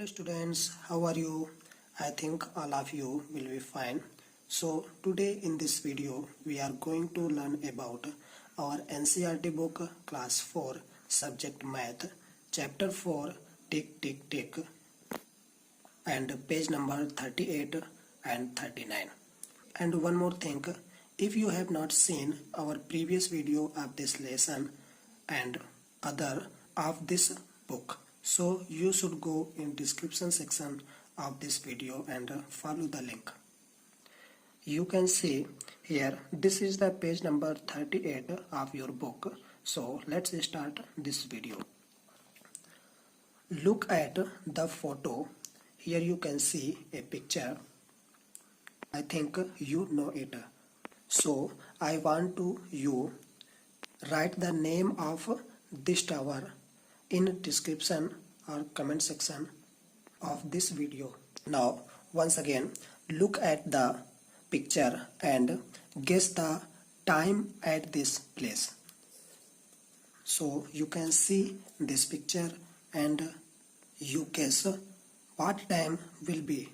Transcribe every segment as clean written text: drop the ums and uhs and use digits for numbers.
students, how are you? I think all of you will be fine. So today in this video we are going to learn about our NCERT book class 4 subject math chapter 4 tick tick tick and page number 38 and 39. And one more thing, if you have not seen our previous video of this lesson and other of this book, so you should go in description section of this video and follow the link. You can see here this is the page number 38 of your book. So let's start this video. Look at the photo. Here you can see a picture. I think you know it. So I want to you write the name of this tower in description or comment section of this video. Now once again look at the picture and guess the time at this place. So you can see this picture and you guess what time will be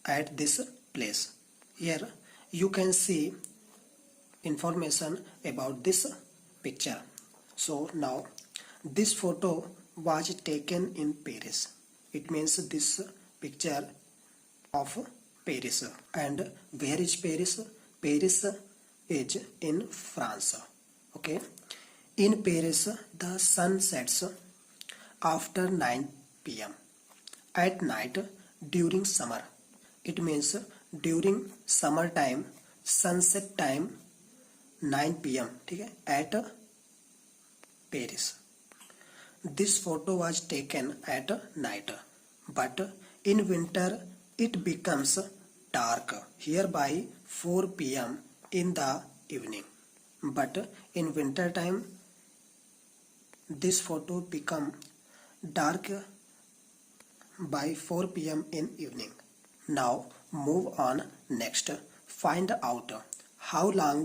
at this place. Here you can see information about this picture. So now this photo was taken in Paris. It means this picture of Paris. And where is Paris? Paris is in France. Okay. In Paris the sun sets after 9 p.m. at night during summer. It means during summer time, sunset time 9 p.m. Okay, at Paris. This photo was taken at night, but in winter it becomes dark here by 4 p.m. in the evening. But in winter time this photo become dark by 4 p.m. in evening. Now move on next. Find out how long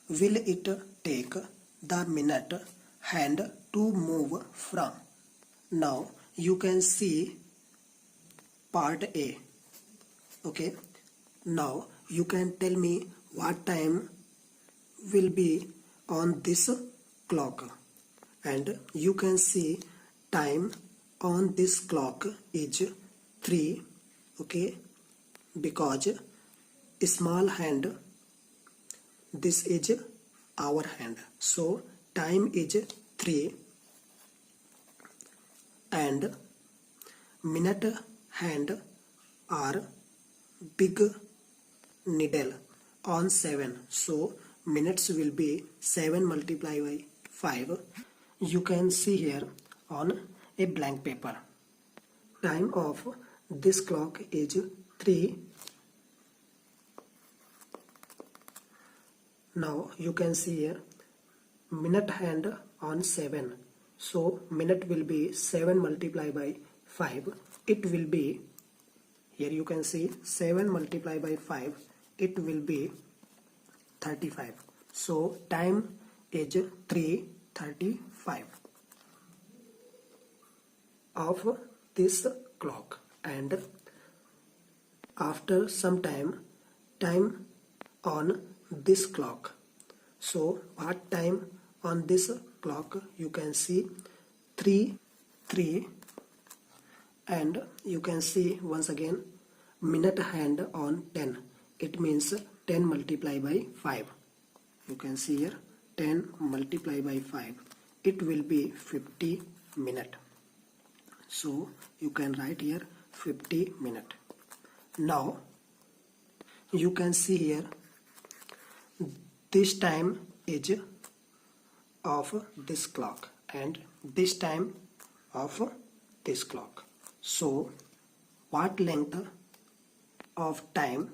will it take the minute hand to move from. Now you can see part A. Okay. Now you can tell me what time will be on this clock. And you can see time on this clock is 3. Okay. Because small hand, this is our hand. So time is 3 and minute hand are big needle on 7. So minutes will be 7 multiplied by 5. You can see here on a blank paper. Time of this clock is 3. Now you can see here minute hand on 7. So minute will be 7 multiplied by 5. It will be, here you can see 7 multiplied by 5. It will be 35. So time is 3:35 of this clock. And after some time on this clock. So what time on this clock? You can see 3 and you can see once again minute hand on 10. It means 10 multiplied by 5. You can see here 10 multiplied by 5. It will be 50 minute. So you can write here 50 minute. Now you can see here this time is of this clock and this time of this clock. So what length of time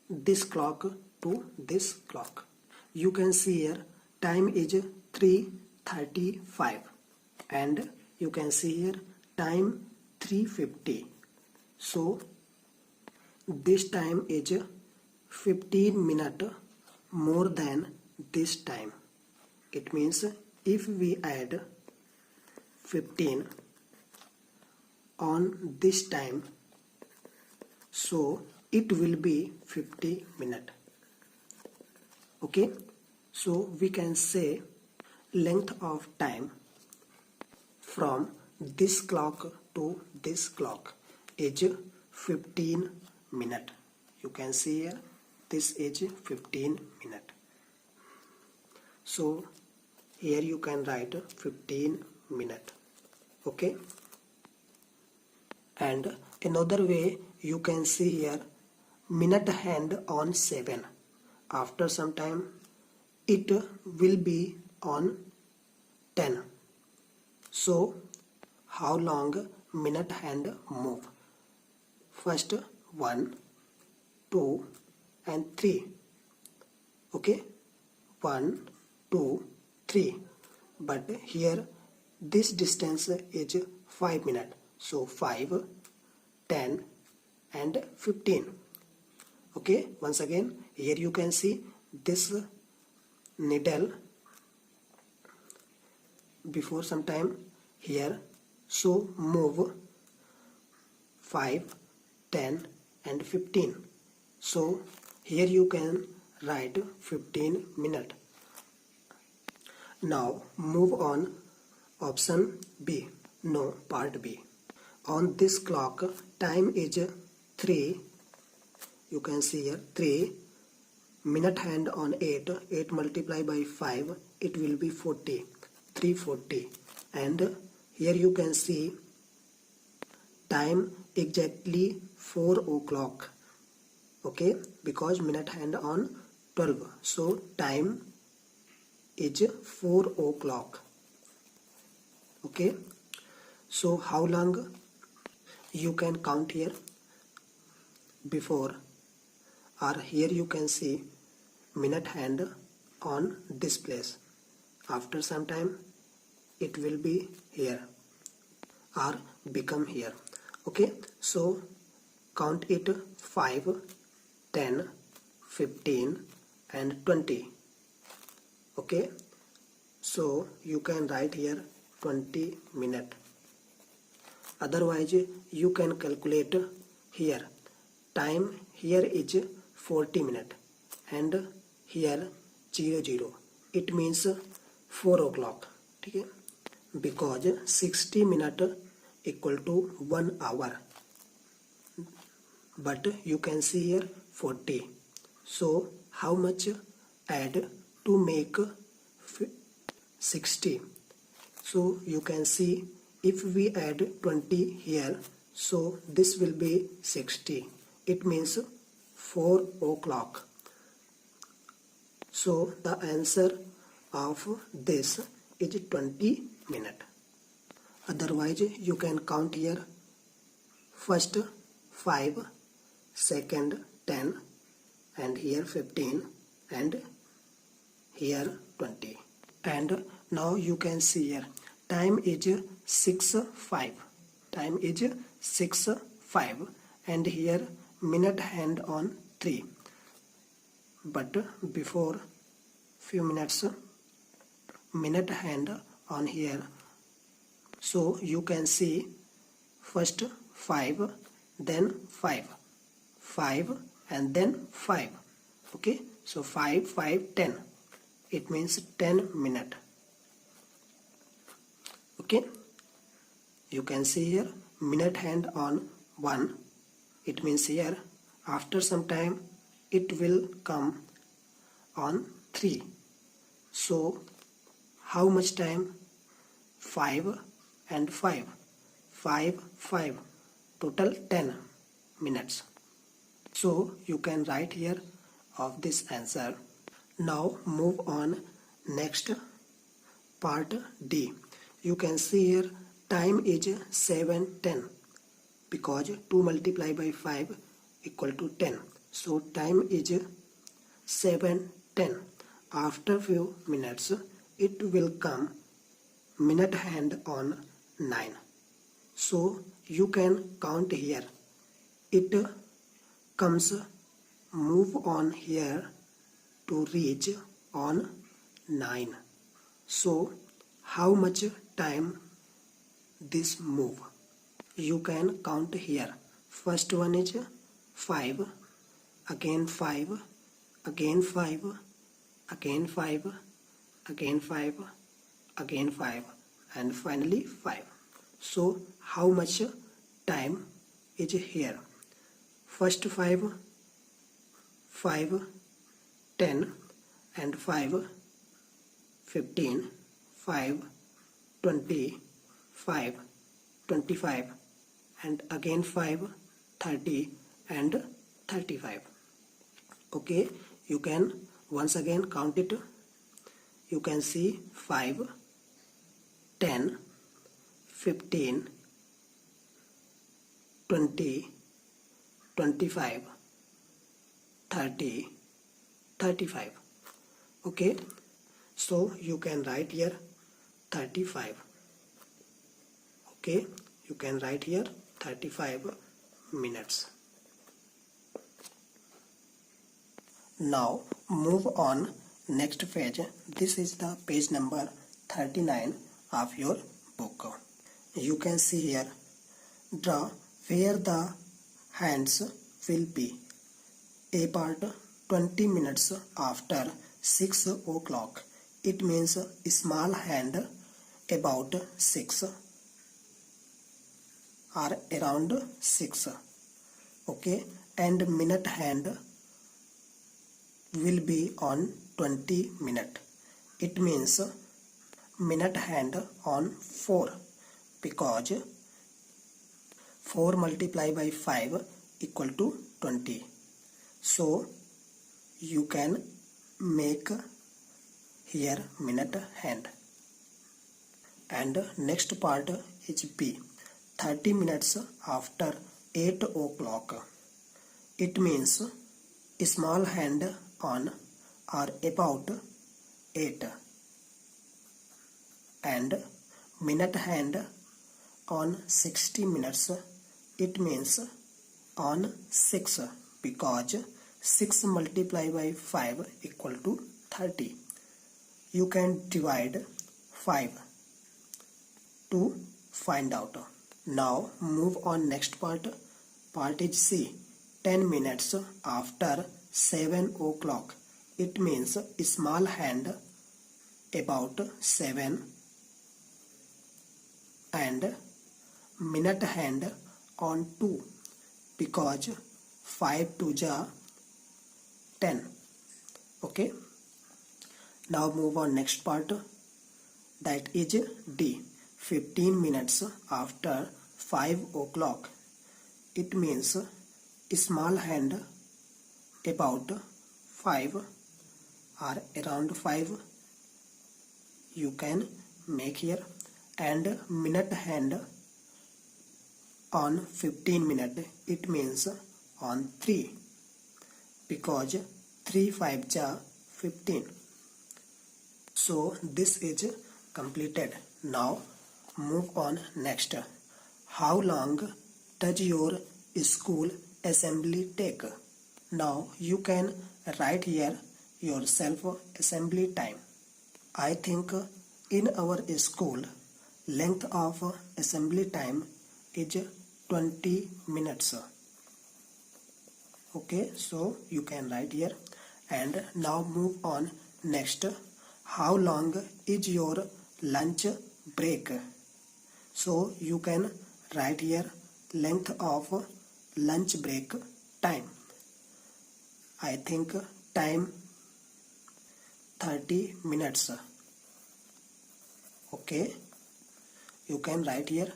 this clock to this clock? You can see here time is 3:35 and you can see here time 3:50. So this time is 15 minutes more than this time. It means if we add 15 on this time, so it will be 50 minutes. Okay, so we can say length of time from this clock to this clock is 15 minutes. You can see here this is 15 minutes. So here you can write 15 minutes. Okay, and another way you can see here minute hand on 7. After some time it will be on 10. So how long minute hand move? First 1, 2 and 3. Okay, 1, 2, 3. But here this distance is 5 minutes. So 5, 10 and 15. Okay, once again here you can see this needle before some time here, so move 5, 10 and 15. So here you can write 15 minutes. Now move on option B, no, part B. On this clock time is 3. You can see here 3. Minute hand on 8. 8 multiplied by 5, it will be 40. 340. And here you can see time exactly 4 o'clock. Okay, because minute hand on 12. So time is 4 o'clock. Okay, so how long you can count here before, or here you can see minute hand on this place. After some time it will be here or become here. Okay, so count it 5, 10, 15 and 20. Okay, so you can write here 20 minutes. Otherwise you can calculate here time here is 40 minutes and here 00. It means 4 o'clock. Okay, because 60 minutes equal to 1 hour, but you can see here 40. So how much add to make 60? So you can see if we add 20 here, so this will be 60. It means 4 o'clock. So the answer of this is 20 minutes. Otherwise you can count here first 5, second 10 and here 15 and here 20. And now you can see here time is 6:05. Time is 6:05 and here minute hand on 3. But before few minutes minute hand on here. So you can see first 5, then 5, 5 and then 5. Okay, so 5, 5, 10. It means 10 minutes. Okay, you can see here minute hand on 1. It means here after some time it will come on 3. So how much time? 5 and 5. 5, 5. Total 10 minutes. So you can write here of this answer. Now move on next part D. You can see here time is 7:10 because 2 multiplied by 5 equal to 10. So time is 7:10. After few minutes it will come minute hand on 9. So you can count here. It comes move on here to reach on 9. So how much time this move? you can count here. First one is 5, again 5, again 5, again 5, again 5, again 5, and finally 5. So how much time is here? First 5, 5, 10, and 5, 15, 5, 20, 5, 25, and again 5, 30, and 35. Okay, you can once again count it. You can see 5, 10, 15, 20, 25, 30, 35. Okay, so you can write here 35. Okay, you can write here 35 minutes. Now move on next page. This is the page number 39 of your book. You can see here, draw where the hands will be. A part 20 minutes after 6 o'clock. It means a small hand about 6 or around 6. Okay, and minute hand will be on 20 minute. It means minute hand on 4, because 4 multiplied by 5 equal to 20. So you can make here minute hand. And next part is B. 30 minutes after 8 o'clock. It means a small hand on or about 8, and minute hand on 60 minutes. It means on 6, because 6 multiplied by 5 equal to 30. You can divide 5 to find out. Now move on next part. Part is C. 10 minutes after 7 o'clock. It means a small hand about 7, and minute hand on 2, because 5 to ja 10. Okay. Now move on next part. That is D. 15 minutes after 5 o'clock. It means a small hand about 5 or around 5. You can make here, and minute hand on 15 minute. It means on 3, because 3 5 ja 15. So this is completed. Now move on next. How long does your school assembly take? Now you can write here yourself assembly time. I think in our school length of assembly time is 20 minutes. Okay, so you can write here. And now move on next. How long is your lunch break? So you can write here length of lunch break time. I think time 30 minutes. Okay, you can write here.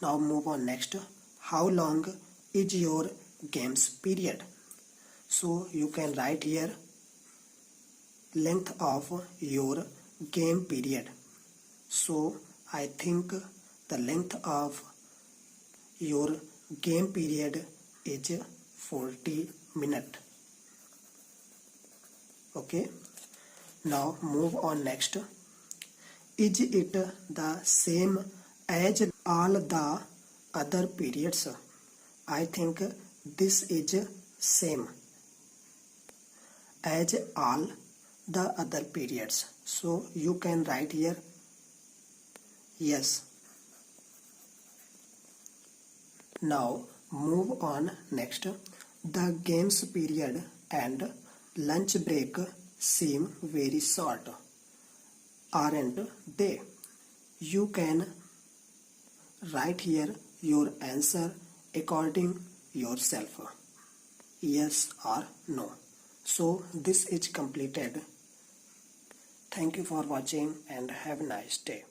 Now move on next. How long is your games period? So you can write here length of your game period. So I think the length of your game period is 40 minutes. Okay, now move on next. Is it the same as all the other periods? I think this is same as all the other periods. So you can write here yes. Now move on next. The games period and lunch break seem very short, aren't they? You can write here your answer according yourself, yes or no. So this is completed. Thank you for watching and have a nice day.